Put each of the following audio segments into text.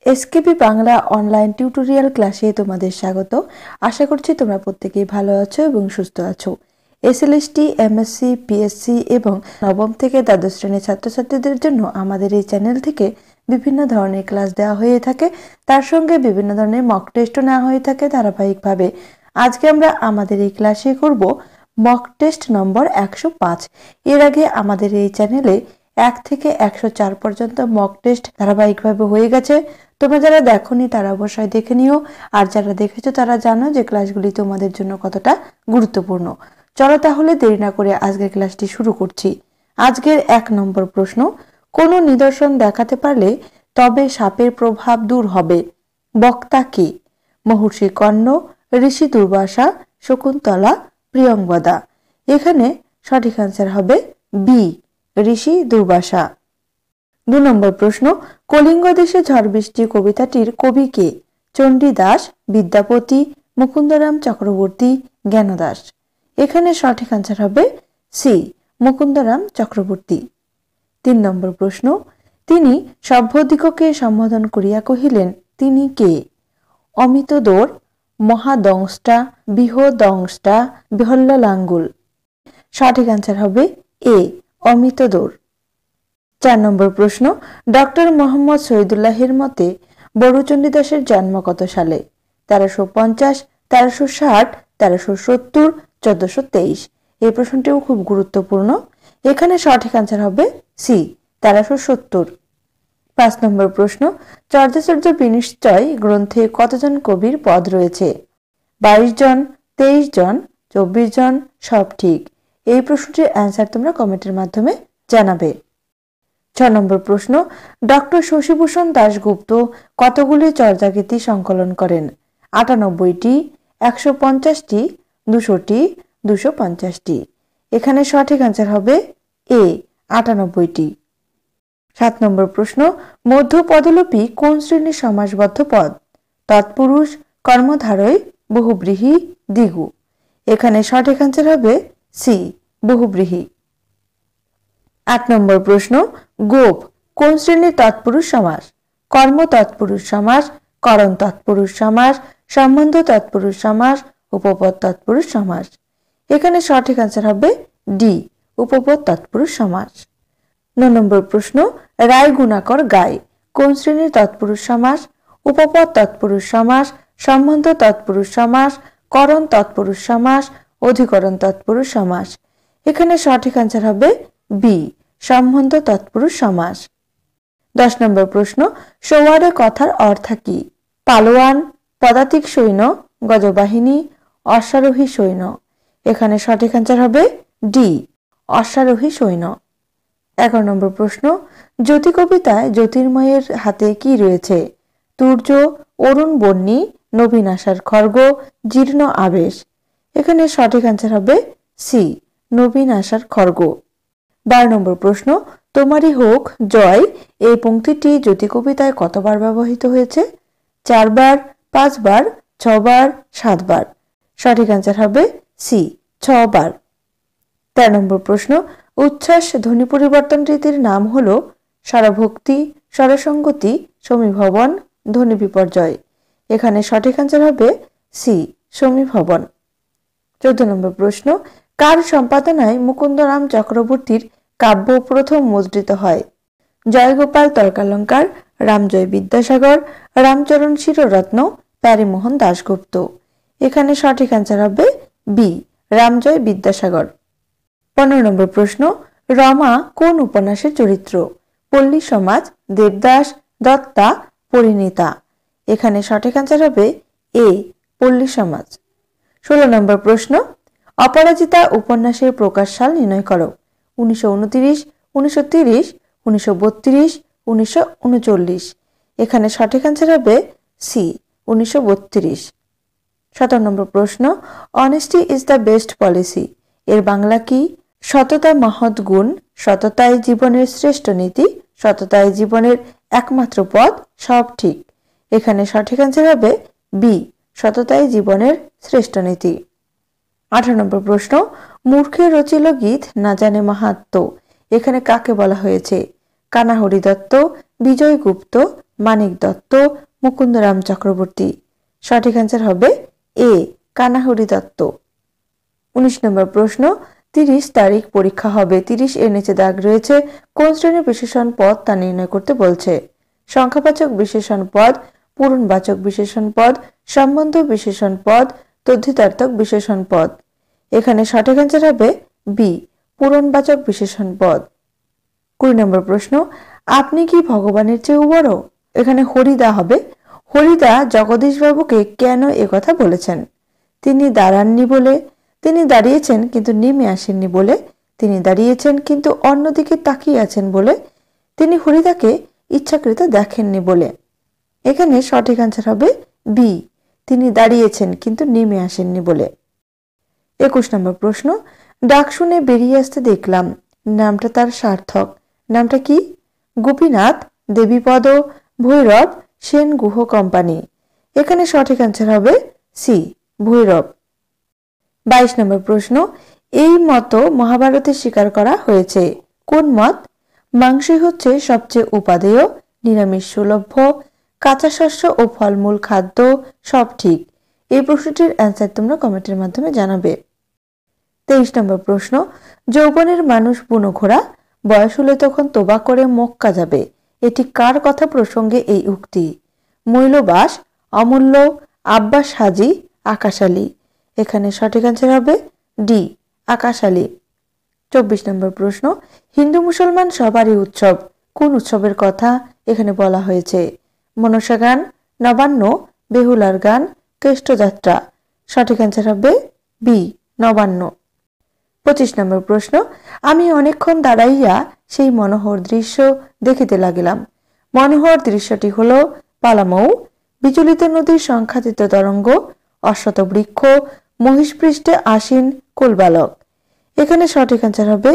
এসকেপি Bangla online tutorial ক্লাসে তোমাদের স্বাগত। আশা করছি তোমরা প্রত্যেকেই ভালো আছো এবং সুস্থ আছো। এসএলএসটি, এমএসসি, পিএসসি এবং নবম থেকে দ্বাদশ শ্রেণীর ছাত্রছাত্রীদের জন্য আমাদের এই চ্যানেল থেকে বিভিন্ন ধরনের ক্লাস দেওয়া হয়ে থাকে, তার সঙ্গে বিভিন্ন ধরনের মক টেস্টও নেওয়া হয়ে থাকে ধারাবাহিকভাবে। আজকে আমরা আমাদের এই ক্লাসে করব মক টেস্ট নম্বর 105। এর আগে আমাদের এই চ্যানেলে 1 থেকে 104 পর্যন্ত মক টেস্ট ধারাবাহিকভাবে হয়ে গেছে। তোমরা যারা দেখোনি তারা অবশ্যই দেখে নিও, আর যারা দেখেছো তারা জানো যে ক্লাসগুলি তোমাদের জন্য কতটা গুরুত্বপূর্ণ। চলো তাহলে দেরি না করে আজকের ক্লাসটি শুরু করছি। আজকের 1 নম্বর প্রশ্ন, কোন নিদর্শন দেখাতে পারলে তবে সাপের প্রভাব দূর হবে? বক্তা কে? মহর্ষি কর্ণ, ঋষি দুর্বাসা, শকুন্তলা, প্রিয়ংবদা। এখানে সঠিক আনসার হবে বি, ঋষি দুর্বাসা। 2 নম্বর প্রশ্ন, কলিঙ্গ দেশে ঝড় বৃষ্টি কবিতাটির কবি কে? চণ্ডীদাস, বিদ্যাপতি, মুকুন্দরাম চক্রবর্তী, জ্ঞানদাস। এখানে সঠিক আনসার হবে সি, মুকুন্দরাম চক্রবর্তী। 3 নম্বর প্রশ্ন, তিনি সভ্যদিগকে সম্বোধন করিয়া কহিলেন তিনি কে? অমিত দোর, মহাদংষ্টা, বৃহদংষ্টা, বিহল্লাঙ্গুল। সঠিক আনসার হবে এ, অমিত দোর। 4 নম্বর প্রশ্ন, ডক্টর মোহাম্মদ শহীদুল্লাহের মতে বড়ুচণ্ডীদাসের জন্ম কত সালে? 1350, 1360, 1370, 1423। এই প্রশ্নটিও খুব গুরুত্বপূর্ণ। এখানে সঠিক আনসার হবে সি, 1370। 5 নম্বর প্রশ্ন, চর্যাচর্য বিনিশ্চয় গ্রন্থে কতজন কবির পদ রয়েছে? 22 জন, 23 জন, 24 জন, সব ঠিক। এই প্রশ্নটির অ্যান্সার তোমরা কমেন্টের মাধ্যমে জানাবে। 6 নম্বর প্রশ্ন, ডক্টর শশীভূষণ দাশগুপ্ত কতগুলি চর্যাগীতি সংকলন করেন? 98টি, 150টি, 200টি, 250টি। এখানে সঠিক আনসার হবে এ, 98টি। 7 নম্বর প্রশ্ন, মধ্য পদলোপী কোন শ্রেণীর সমাসবদ্ধ পদ? তৎপুরুষ, কর্মধারয়, বহুব্রীহি, দ্বিগু। এখানে সঠিক আনসার হবে সি, বহুব্রীহি। 8 নম্বর প্রশ্ন, গোপ কোন শ্রেণীর তৎপুরুষ সমাস? কর্ম তৎপুরুষ সমাস, করণ তৎপুরুষ সমাস, সম্বন্ধ তৎপুরুষ সমাস, উপপদ তৎপুরুষ সমাস। এখানে সঠিক আনসার হবে ডি, উপপদ তৎপুরুষ সমাস। 9 নম্বর প্রশ্ন, রায় গুণাকর গায় কোন শ্রেণীর তৎপুরুষ সমাস? উপপদ তৎপুরুষ সমাস, সম্বন্ধ তৎপুরুষ সমাস, করণ তৎপুরুষ সমাস, অধিকরণ তৎপুরুষ সমাস। এখানে সঠিক আনসার হবে বি, সম্বন্ধ তৎপুরুষ সমাস। 10 নম্বর প্রশ্ন, সওয়ারে কথার অর্থ কি? পালোয়ান, পদাতিক সৈন্য, গজবাহিনী, অশ্বারোহী সৈন্য। এখানে সঠিক আনসার হবে ডি, অশ্বারোহী সৈন্য। 11 নম্বর প্রশ্ন, জ্যোতি কবিতায় জ্যোতির্ময়ের হাতে কি রয়েছে? তুর্য, অরুণ বর্ণী, নবীন আশার খর্গ, জীর্ণ আবেশ। এখানে সঠিক আনসার হবে সি, নবীন আশার খর্গ। 12 নম্বর প্রশ্ন, তোমারই হোক জয় এই পংক্তিটি জ্যোতি কবিতায় কতবার ব্যবহৃত হয়েছে? 4 বার, 5 বার, 6 বার, 7 বার। সঠিক আনসার হবে সি, 6 বার। 13 নম্বর প্রশ্ন, উচ্ছ্বাস ধ্বনি পরিবর্তন রীতির নাম হল স্বরভক্তি, স্বরসঙ্গতি, সমীভবন, ধ্বনি বিপর্যয়। এখানে সঠিক আনসার হবে সি, সমীভবন। 14 নম্বর প্রশ্ন, কার সম্পাদনায় মুকুন্দরাম চক্রবর্তীর কাব্য প্রথম মুদ্রিত হয়? জয়গোপাল তর্কালঙ্কার, রামজয় বিদ্যাসাগর, রামচরণ শিররত্ন, প্যারীমোহন দাশগুপ্ত। এখানে সঠিক আনসার হবে বি, রামজয় বিদ্যাসাগর। 15 নম্বর প্রশ্ন, রমা কোন উপন্যাসের চরিত্র? পল্লী সমাজ, দেবদাস, দত্তা, পরিণীতা। এখানে সঠিক আনসার হবে এ, পল্লী সমাজ। 16 নম্বর প্রশ্ন, অপরাজিতা উপন্যাসের প্রকাশ সাল নির্ণয় করো। 1929, 1930, 1932, 1939। এখানে সঠিক আনসার হবে সি, 1932। 17 নম্বর প্রশ্ন, honesty is the best policy এর বাংলা কি? সততা মহৎ গুণ, সততাই জীবনের শ্রেষ্ঠ নীতি, সততাই জীবনের একমাত্র পথ, সব ঠিক। এখানে সঠিক আনসার হবে বি, সততাই জীবনের শ্রেষ্ঠ নীতি। 18 নম্বর প্রশ্ন, মূর্খের রচিল গীত না জানে মাহাত্ম্য। এখানে কাকে বলা হয়েছে? কানাহরি দত্ত, বিজয় গুপ্ত, মানিক দত্ত, মুকুন্দরাম চক্রবর্তী। সঠিক অ্যান্সার হবে এ কানাহরি দত্ত। 19 নম্বর প্রশ্ন, 30 তারিখ পরীক্ষা হবে, 30 এর নিচে দাগ রয়েছে, কোন শ্রেণীর বিশেষণ পদ তা নির্ণয় করতে বলছে? সংখ্যাবাচক বিশেষণ পদ, পূরণবাচক বিশেষণ পদ, সম্বন্ধ বিশেষণ পদ, তদ্ধিতার্থক বিশেষণ পদ। এখানে সঠিক অ্যান্সার হবে বি পূরণবাচক বিশেষণ পদ। 20 নম্বর প্রশ্ন, আপনি কি ভগবানের চেয়েও বড়? এখানে হরিদা হবে। হরিদা জগদীশবাবুকে কেন একথা বলেছেন? তিনি দাঁড়াননি বলে, তিনি দাঁড়িয়েছেন কিন্তু নেমে আসেননি বলে, তিনি দাঁড়িয়েছেন কিন্তু অন্যদিকে তাকিয়ে আছেন বলে, তিনি হরিদাকে ইচ্ছাকৃত দেখেননি বলে। এখানে সঠিক অ্যান্সার হবে বি তিনি দাঁড়িয়েছেন কিন্তু নেমে আসেননি বলে। 21 নম্বর প্রশ্ন, ডাক শুনে বেরিয়ে আসতে দেখলাম, নামটা তার সার্থক, নামটা কি? গোপীনাথ, দেবীপদ, ভৈরব, সেন গুহ কোম্পানি। এখানে সঠিক অ্যান্সার হবে সি ভৈরব। 22 নম্বর প্রশ্ন, এই মত মহাভারতে স্বীকার করা হয়েছে, কোন মত? মাংসই হচ্ছে সবচেয়ে উপাদেয়, নিরামিষ সুলভ্য, কাঁচা শস্য ও ফলমূল খাদ্য, সব ঠিক। এই প্রশ্নটির অ্যান্সার তোমরা কমেন্টের মাধ্যমে জানাবে। 23 নম্বর প্রশ্ন, যৌবনের মানুষ বুনো ঘোড়া, বয়স হলে তখন তোবা করে মক্কা যাবে, এটি কার কথা প্রসঙ্গে এই উক্তি? মৈলবাস, অমূল্য, আব্বাস হাজি, আকাশ আলী। এখানে সঠিক অ্যান্সার হবে ডি আকাশ আলী। 24 নম্বর প্রশ্ন, হিন্দু মুসলমান সবারই উৎসব, কোন উৎসবের কথা এখানে বলা হয়েছে? মনসা গান, নবান্ন, বেহুলার গান, কেষ্টযাত্রা। সঠিক অ্যান্সার হবে বি নবান্ন। 25 নম্বর প্রশ্ন, আমি অনেকক্ষণ দাঁড়াইয়া সেই মনোহর দৃশ্য দেখিতে লাগিলাম, মনোহর দৃশ্যটি হল পালামৌ, বিচলিত নদীর সংখ্যাতীত তরঙ্গ, অশ্বত বৃক্ষ, মহিষপৃষ্ঠে আসীন কোলবালক। এখানে সঠিক অ্যান্সার হবে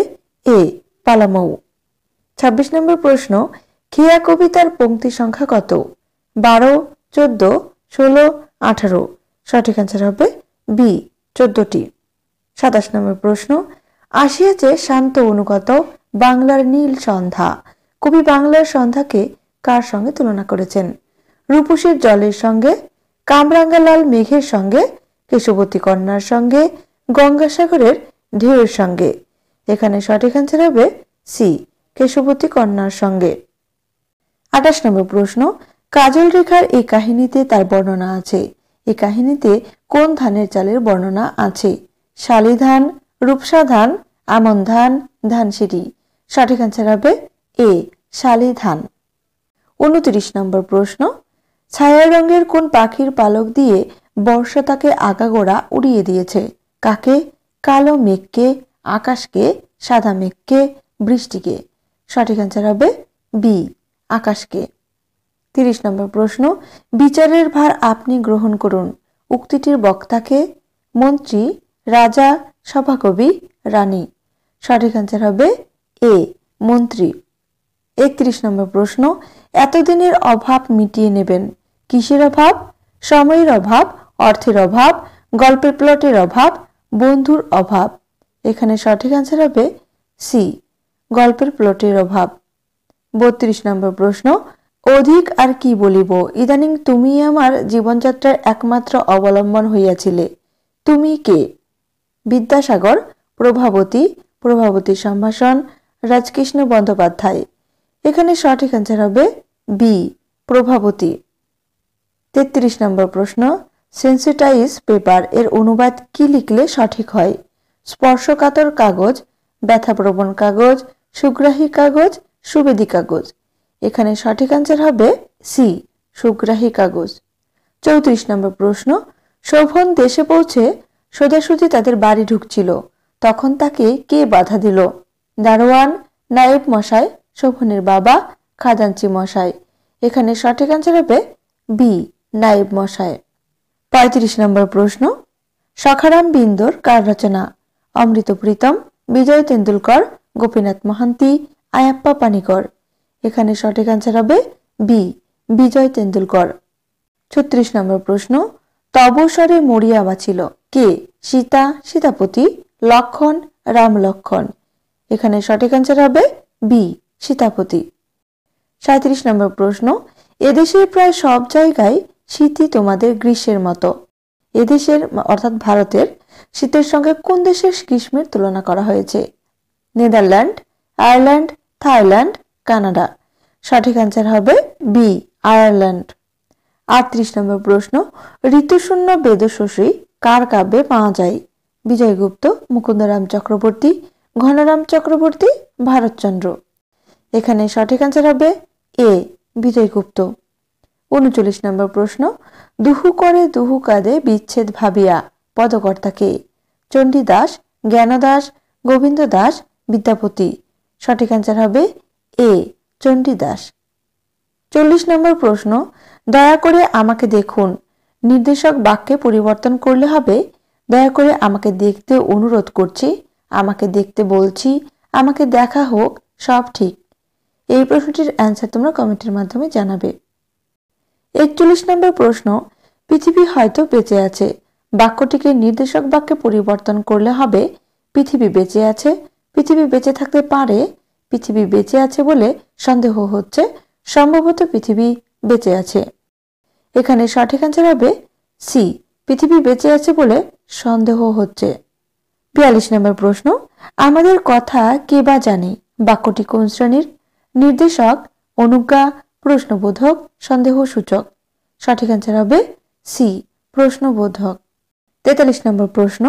এ পালামৌ। 26 নম্বর প্রশ্ন, খেয়া কবিতার পংক্তি সংখ্যা কত? 12, 14, 16, 18। সঠিক অ্যান্সার হবে বি 14টি। 27 নম্বর প্রশ্ন, আসিয়াছে শান্ত অনুগত বাংলার নীল সন্ধ্যা, কবি বাংলার সন্ধ্যাকে কার সঙ্গে তুলনা করেছেন? রূপসীর জলের সঙ্গে, কামরাঙ্গালাল মেঘের সঙ্গে, কেশবতী কন্যার সঙ্গে, গঙ্গাসাগরের ঢেউয়ের সঙ্গে। এখানে সঠিক অ্যান্সার হবে সি কেশবতী কন্যার সঙ্গে। 28 নম্বর প্রশ্ন, কাজল রেখার এই কাহিনীতে তার বর্ণনা আছে, এই কাহিনীতে কোন ধানের চালের বর্ণনা আছে? শালি ধান, রূপসা ধান, আমন ধান, ধানসিঁড়ি। সঠিক অ্যান্সার হবে এ শালি ধান। 29 নম্বর প্রশ্ন, ছায়া রঙের কোন পাখির পালক দিয়ে বর্ষা তাকে আগাগোড়া উড়িয়ে দিয়েছে? কাকে? কালো মেঘকে, আকাশকে, সাদা মেঘকে, বৃষ্টিকে। সঠিক অ্যান্সার হবে বি আকাশকে। 30 নম্বর প্রশ্ন, বিচারের ভার আপনি গ্রহণ করুন, উক্তিটির বক্তাকে? মন্ত্রী, রাজা, সভাকবি, রানী। সঠিক অ্যান্সার হবে এ মন্ত্রী। 31 নম্বর প্রশ্ন, এতদিনের অভাব মিটিয়ে নেবেন, কিসের অভাব? সময়ের অভাব, অর্থের অভাব, গল্পের প্লটের অভাব, বন্ধুর অভাব। এখানে সঠিক অ্যান্সার হবে সি গল্পের প্লটের অভাব। 32 নম্বর প্রশ্ন, অধিক আর কি বলিব, ইদানিং তুমি আমার জীবনযাত্রার একমাত্র অবলম্বন হইয়াছিলে, তুমি কে? বিদ্যাসাগর, প্রভাবতী, প্রভাবতী সম্ভাষণ, রাজকৃষ্ণ বন্দ্যোপাধ্যায়। এখানে সঠিক অ্যান্সার হবে বি প্রভাবতী। 33 নম্বর প্রশ্ন, সেন্সিটাইজ পেপার এর অনুবাদ কি লিখলে সঠিক হয়? স্পর্শকাতর কাগজ, ব্যথাপ্রবণ কাগজ, সুগ্রাহী কাগজ, সুবেদী কাগজ। এখানে সঠিক অ্যান্সার হবে সি সুগ্রাহী কাগজ। 34 নম্বর প্রশ্ন, শোভন দেশে পৌঁছে সোজাসুজি তাদের বাড়ি ঢুকছিল, তখন তাকে কে বাধা দিল? দারোয়ান, নায়েব মশাই, শোভনের বাবা, খাজাঞ্চি মশাই। এখানে সঠিক অ্যান্সার হবে বি নায়েব মশাই। 35 নম্বর প্রশ্ন, সখারাম বিন্দর কার রচনা? অমৃত প্রীতম, বিজয় তেন্ডুলকর, গোপীনাথ মহান্তি, আয়াপ্পা পানিকর। এখানে সঠিক অ্যান্সার হবে বি বিজয় তেন্ডুলকর। 36 নম্বর প্রশ্ন, তবস্বরে মরিয়া বাঁচিল, কে? সীতা, সীতাপতি, লক্ষণ, রাম লক্ষণ। এখানে সঠিক অ্যান্সার হবে বি সীতাপতি। 37 নম্বর প্রশ্ন, এদেশের প্রায় সব জায়গায় শীতই তোমাদের গ্রীষ্মের মতো। এদেশের অর্থাৎ ভারতের শীতের সঙ্গে কোন দেশের গ্রীষ্মের তুলনা করা হয়েছে? Netherland, Ireland, Thailand, Canada. সঠিক অ্যান্সার হবে বি, আয়ারল্যান্ড। 38 নম্বর প্রশ্ন, ঋতুশূন্য বেদশশী কার কাব্যে পাওয়া যায়? বিজয়গুপ্ত, মুকুন্দরাম চক্রবর্তী, ঘনরাম চক্রবর্তী, ভারতচন্দ্র। এখানে সঠিক অ্যান্সার হবে এ, বিজয়গুপ্ত। 39 নম্বর প্রশ্ন, দুহু করে দুহু কাঁদে বিচ্ছেদ ভাবিয়া পদকর্তা কে? চণ্ডীদাস, জ্ঞানদাস, গোবিন্দ দাস, বিদ্যাপতি। সঠিক অ্যান্সার হবে এ, চণ্ডীদাস। 40 নম্বর প্রশ্ন, দয়া করে আমাকে দেখুন নির্দেশক বাক্যে পরিবর্তন করলে হবে দয়া করে আমাকে দেখতে অনুরোধ করছি, আমাকে দেখতে বলছি, আমাকে দেখা হোক, সব ঠিক। এই প্রশ্নটির অ্যান্সার তোমরা কমেন্টের মাধ্যমে জানাবে। 41 নম্বর প্রশ্ন, পৃথিবী হয়তো বেঁচে আছে বাক্যটিকে নির্দেশক বাক্যে পরিবর্তন করলে হবে পৃথিবী বেঁচে আছে, পৃথিবী বেঁচে থাকতে পারে, পৃথিবী বেঁচে আছে বলে সন্দেহ হচ্ছে, সম্ভবত পৃথিবী বেঁচে আছে। এখানে সঠিক অ্যান্সার হবে সি, পৃথিবী বেঁচে আছে বলে সন্দেহ হচ্ছে। 42 নম্বর প্রশ্ন, আমাদের কথা কে বা জানে বাক্যটি কোন শ্রেণীর? নির্দেশক, অনুজ্ঞা, প্রশ্নবোধক, সন্দেহসূচক। সঠিক অ্যান্সার হবে সি, প্রশ্নবোধক। 43 নম্বর প্রশ্ন,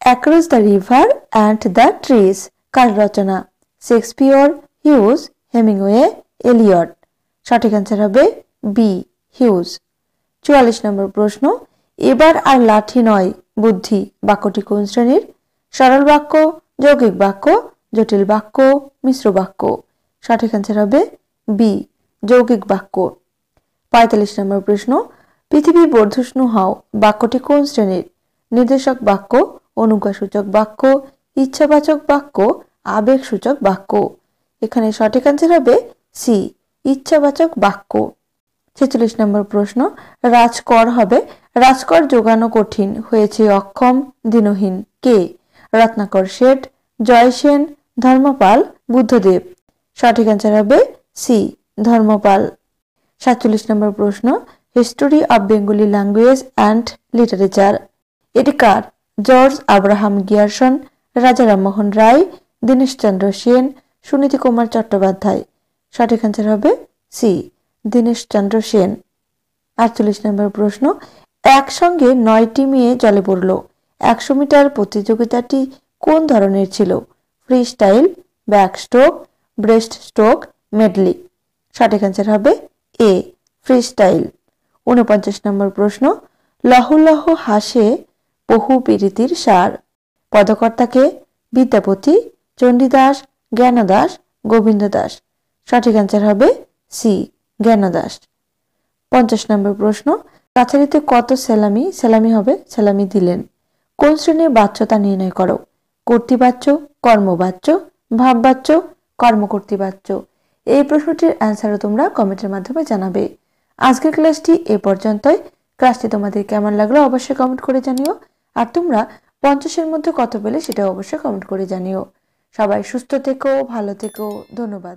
across the river and the trees কার রচনা? Shakespeare, Hughes, Hemingway, Eliot. সঠিক অ্যান্সার হবে বি, হিউজ। 44 নম্বর প্রশ্ন, এবার আর লাঠি নয় বুদ্ধি বাক্যটি কোন শ্রেণীর? সরল বাক্য, যৌগিক বাক্য, জটিল বাক্য, মিশ্র বাক্য। সঠিক অ্যান্সার হবে বি, যৌগিক বাক্য। 45 নম্বর প্রশ্ন, পৃথিবী বর্ধষ্ণু হও বাক্যটি কোন শ্রেণীর? নির্দেশক বাক্য, অনুজ্ঞাসূচক বাক্য, ইচ্ছাবাচক বাক্য, আবেগসূচক বাক্য। এখানে সঠিক অ্যান্সার হবে সি, ইচ্ছাবাচক বাক্য। 46 নম্বর প্রশ্ন, রাজকর হবে রাজকর যোগানো কঠিন হয়েছে অক্ষম দীনহীন কে? রত্নাকর শেঠ, জয় সেন, ধর্মপাল, বুদ্ধদেব। সঠিক অ্যান্সার হবে সি, ধর্মপাল। 47 নম্বর প্রশ্ন, history of Bengali language and literature এটি কার? জর্জ আব্রাহাম গিয়ারসন, রাজা রামমোহন রায়, দীনেশচন্দ্র সেন, সুনীতি কুমার চট্টোপাধ্যায়। সঠিক অ্যান্সার হবে সি, দীনেশচন্দ্র সেন। 48 নম্বর প্রশ্ন, একসঙ্গে 9টি মেয়ে জলে পড়ল 100 মিটার প্রতিযোগিতাটি কোন ধরনের ছিল? Free style, back stroke, breast stroke, madly. সঠিক অ্যান্সার হবে এ, ফ্রি স্টাইল। 49 নম্বর প্রশ্ন, লহ লহ হাসে বহু পীড়িতির সার পদকর্তাকে? বিদ্যাপতি, চণ্ডীদাস, জ্ঞানদাস, গোবিন্দ দাস। সঠিক অ্যান্সার হবে সি, জ্ঞানদাস। 50 নম্বর প্রশ্ন, কাছারিতে কত সেলামি হবে সেলামি দিলেন কোন শ্রেণীর বাচ্যতা নির্ণয় করো? কর্তৃবাচ্য, কর্মবাচ্য, ভাববাচ্য, কর্মকর্তৃবাচ্য। এই প্রশ্নটির অ্যান্সারও তোমরা কমেন্টের মাধ্যমে জানাবে। আজকের ক্লাসটি এ পর্যন্তই। ক্লাসটি তোমাদের কেমন লাগলো অবশ্যই কমেন্ট করে জানিও। আর তোমরা 50-এর মধ্যে কত পেলে সেটা অবশ্যই কমেন্ট করে জানিও। সবাই সুস্থ থেকো, ভালো থেকো, ধন্যবাদ।